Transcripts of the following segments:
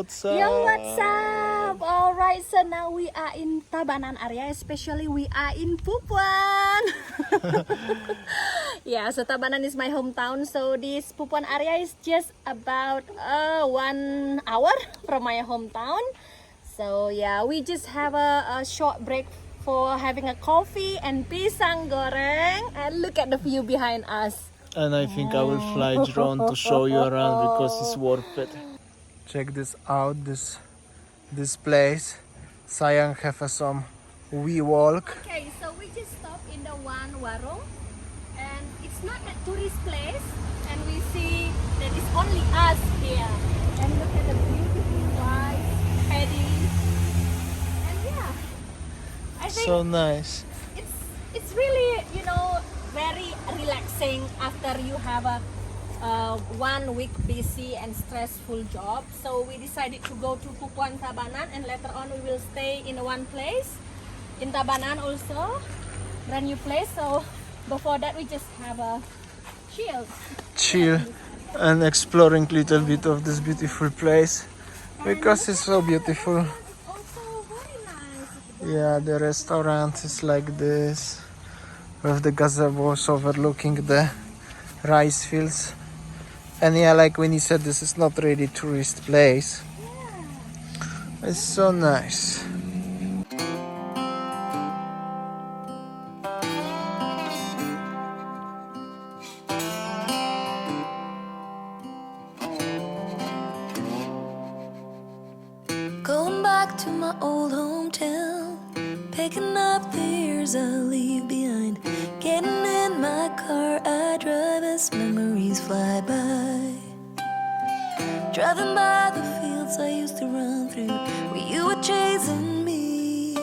what's up? Yo, what's up? Alright, so now we are in Tabanan area, especially we are in Pupuan. Yeah, so Tabanan is my hometown, so this Pupuan area is just about 1 hour from my hometown. So yeah, we just have a short break for having a coffee and pisang goreng, and look at the view behind us. And I think I will fly drone to show you around because it's worth it. Check this out, this place. Sayang have some wee walk. Okay, so we just stopped in the one warung, and it's not a tourist place, and we see that it's only us here. And look at the beautiful rice, paddies, and yeah, I think So nice. it's really, you know, very relaxing after you have a 1 week busy and stressful job. So we decided to go to Pupuan Tabanan, and later on we will stay in one place in Tabanan also, brand new place. So before that we just have a chill And exploring little bit of this beautiful place because it's so beautiful. Also very nice. Yeah, the restaurant is like this with the gazebos overlooking the rice fields. And yeah, like when you said, this is not really tourist place. It's so nice. Going back to my old hometown, picking up the years I leave behind. Getting in my car, I drive as memories fly by. Driving by the fields I used to run through, where you were chasing me.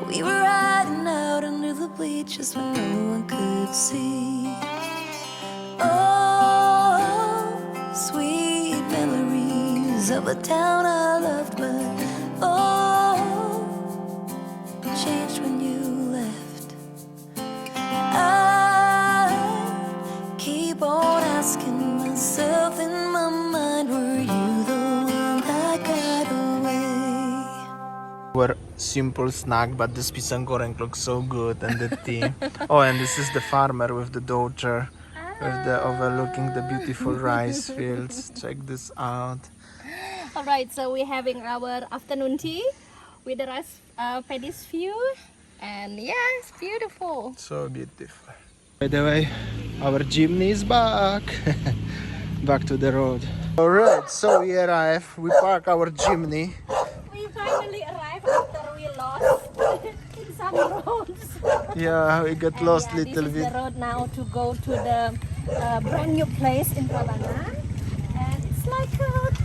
We were riding out under the bleachers when no one could see. Oh, sweet memories of a town I loved, but oh, changed when you left. I keep on asking myself in my mind, were you the one that got away? We're simple snack, but this pisang goreng looks so good, and the tea. Oh, and this is the farmer with the daughter, with the overlooking the beautiful rice fields. Check this out. Alright, so we're having our afternoon tea with the rice paddies view, and yeah, it's beautiful. So beautiful. By the way, our jeepney is back. Back to the road. Alright, so we arrive. We park our jeepney. We finally arrived after we lost in some roads. Yeah, we got lost And little this is bit. the road now to go to the brand new place in Tabanan, and it's like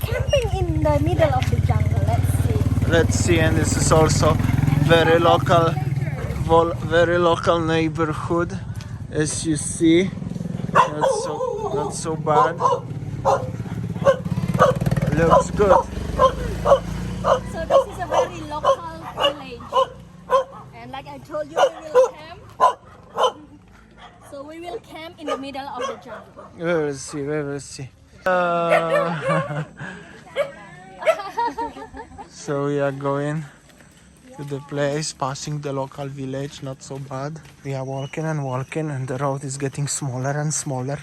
camping in the middle of the jungle. Let's see, and this is also very local, very local neighborhood, as you see. Not so bad. Looks good. So this is a very local village, and like I told you, we will camp. So we will camp in the middle of the jungle. We will see. So we are going to the place, passing the local village, not so bad. We are walking, and the road is getting smaller and smaller.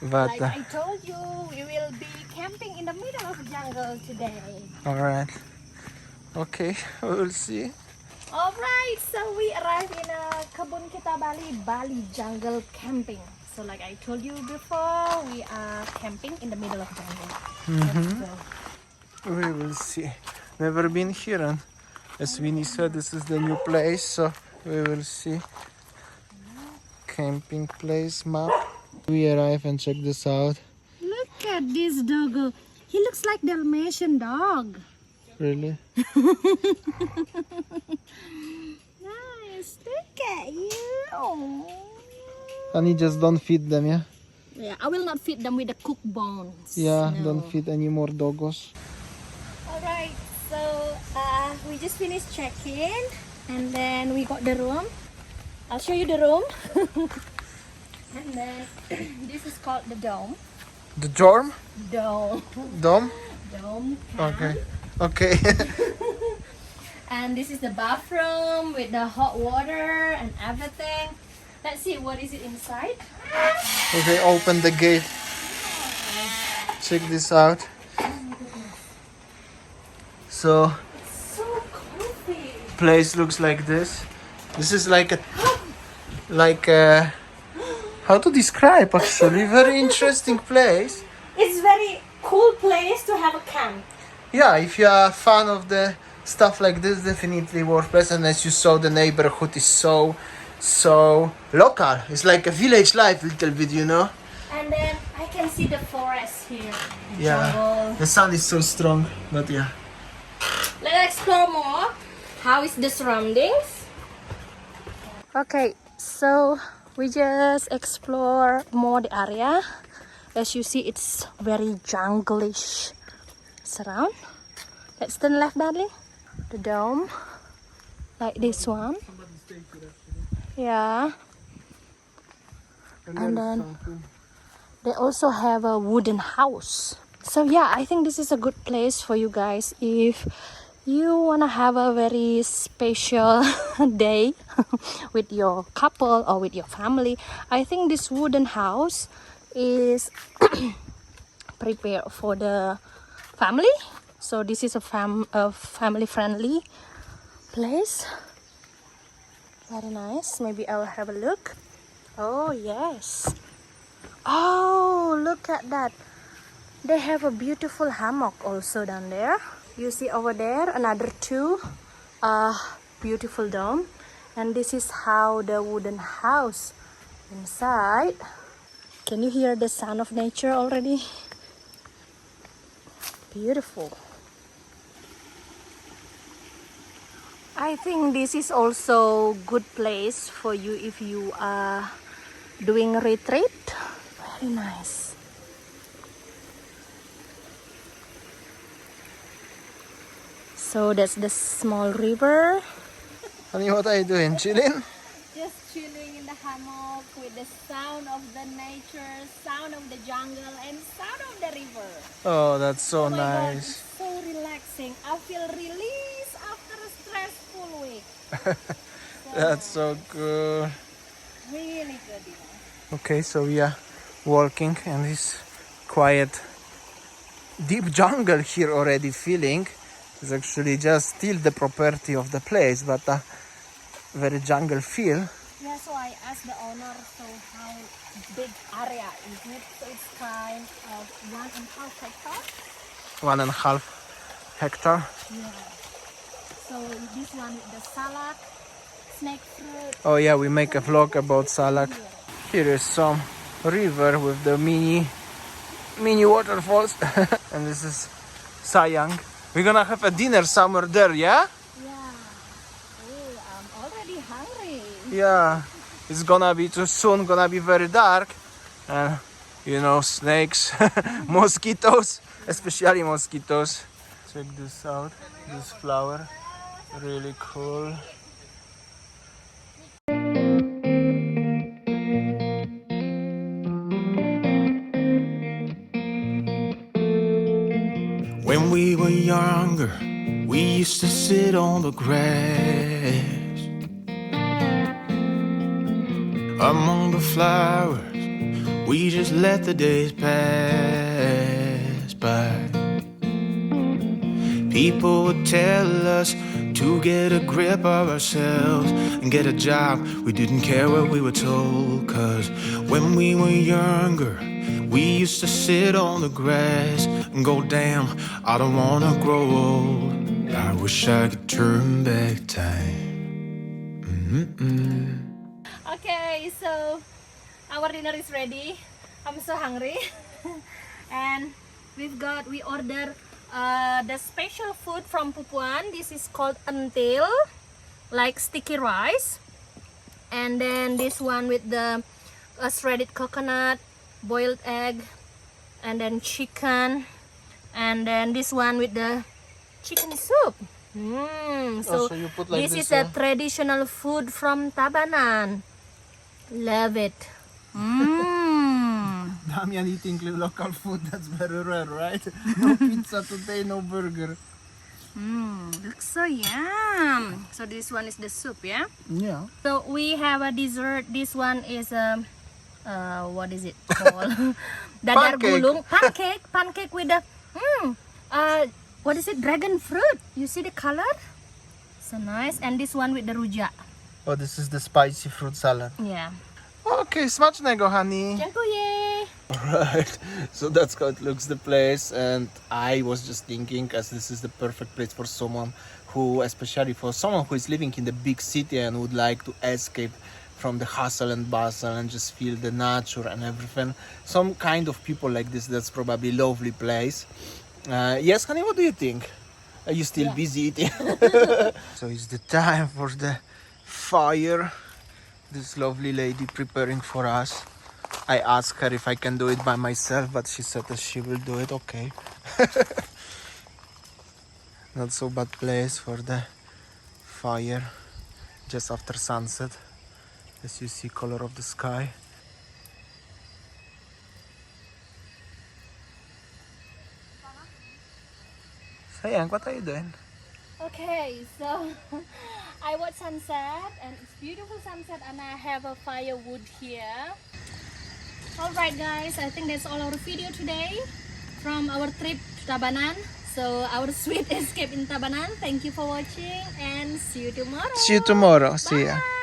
But Like I told you, we will be camping in the middle of the jungle today. alright. Okay, we will see. Alright, so we arrived in Kebun Kita Bali jungle camping. So like I told you before, we are camping in the middle of jungle. Let's go. We will see. Never been here, and as Winnie said, this is the new place, so we will see. Camping place map. We arrive and check this out. Look at this dog. He looks like Dalmatian dog. Really? Nice. Look at you. And you just don't feed them, yeah? Yeah, I will not feed them with the cooked bones. Yeah, No. don't feed any more doggos. Alright, so we just finished check-in, and then we got the room. I'll show you the room. And then this is called the dome. The dorm? Dome. Dome? dome. Okay. Okay. And this is the bathroom with the hot water and everything. Let's see what is it inside. Okay, open the gate. Check this out. So, So comfy. place looks like this. This is like a how to describe actually, very interesting place. It's very cool place to have a camp. Yeah, if you are a fan of the stuff like this, definitely worth place. And as you saw, the neighborhood is so local. It's like a village life little bit, you know. And then I can see the forest here. Yeah, Jungle. the sun is so strong, but yeah. Let's explore more. How is the surroundings? Okay, so we just explore more the area. As you see, it's very jungle-ish surround. Let's turn left, darling. The dome, like this one. Yeah. And then they also have a wooden house. So yeah, I think this is a good place for you guys if you wanna have a very special day with your couple or with your family. I think this wooden house is prepared for the family. So this is a family friendly place. Very nice. Maybe I'll have a look. Oh yes. Oh, look at that. They have a beautiful hammock also down there. You see over there another two beautiful dome. And this is how the wooden house inside. Can you hear the sound of nature already? Beautiful. I think this is also good place for you if you are doing retreat. Very nice. So that's the small river. Honey, what are you doing? Chilling? Just chilling in the hammock with the sound of the nature, sound of the jungle, and sound of the river. Oh, that's so Oh my God, nice. it's so relaxing. I feel released after a stressful week. That's so good. Really good, you know. Okay, so we are walking in this quiet, deep jungle here already feeling. It's actually just still the property of the place, but a very jungle feel. Yeah, so I asked the owner, so how big area is it? So it's kind of 1.5 hectare. 1.5 hectare. Yeah. So this one with the salad, snake fruit. Oh yeah, we make a vlog about salad. Here is some river with the mini waterfalls. And this is Sayang. We're gonna have a dinner somewhere there, yeah? Yeah. Oh, I'm already hungry. Yeah. It's gonna be too soon, gonna be very dark. And you know, snakes, mosquitoes, especially mosquitoes. Check this out, this flower, really cool. When we were younger, we used to sit on the grass among the flowers. We just let the days pass by. People would tell us to get a grip of ourselves and get a job. We didn't care what we were told, 'cause when we were younger, we used to sit on the grass and go, damn, I don't wanna grow old. I wish I could turn back time. Okay, so our dinner is ready. I'm so hungry. And we ordered the special food from Pupuan. This is called entil, like sticky rice. And then this one with the shredded coconut, boiled egg, and then chicken. And then this one with the chicken soup. So so you put like this this, is a yeah? traditional food from Tabanan. Love it. Damian eating local food, that's very rare, right? No pizza today, no burger. Looks so yum. So this one is the soup, yeah? Yeah. So we have a dessert. This one is what is it called? Dadar Pancake. gulung. Pancake with the what is it? Dragon fruit. You see the color? So nice. And this one with the rujak. Oh, this is the spicy fruit salad. Yeah. Okay, smacznego, honey. Dziękuję. Alright, so that's how it looks, the place. And I was just thinking, as this is the perfect place for someone who, especially for someone who is living in the big city and would like to escape from the hustle and bustle and just feel the nature and everything. Some kind of people like this, that's probably lovely place. Yes, honey, what do you think? Are you still busy eating? So it's the time for the fire. This lovely lady preparing for us. I asked her if I can do it by myself, but she said that she will do it. Okay. Not so bad place for the fire just after sunset, as you see color of the sky. Sayang, what are you doing? Okay, so I watch sunset and it's beautiful sunset and I have a firewood here. Alright guys, I think that's all our video today from our trip to Tabanan. So our sweet escape in Tabanan. Thank you for watching and see you tomorrow. See you tomorrow. See ya. Bye.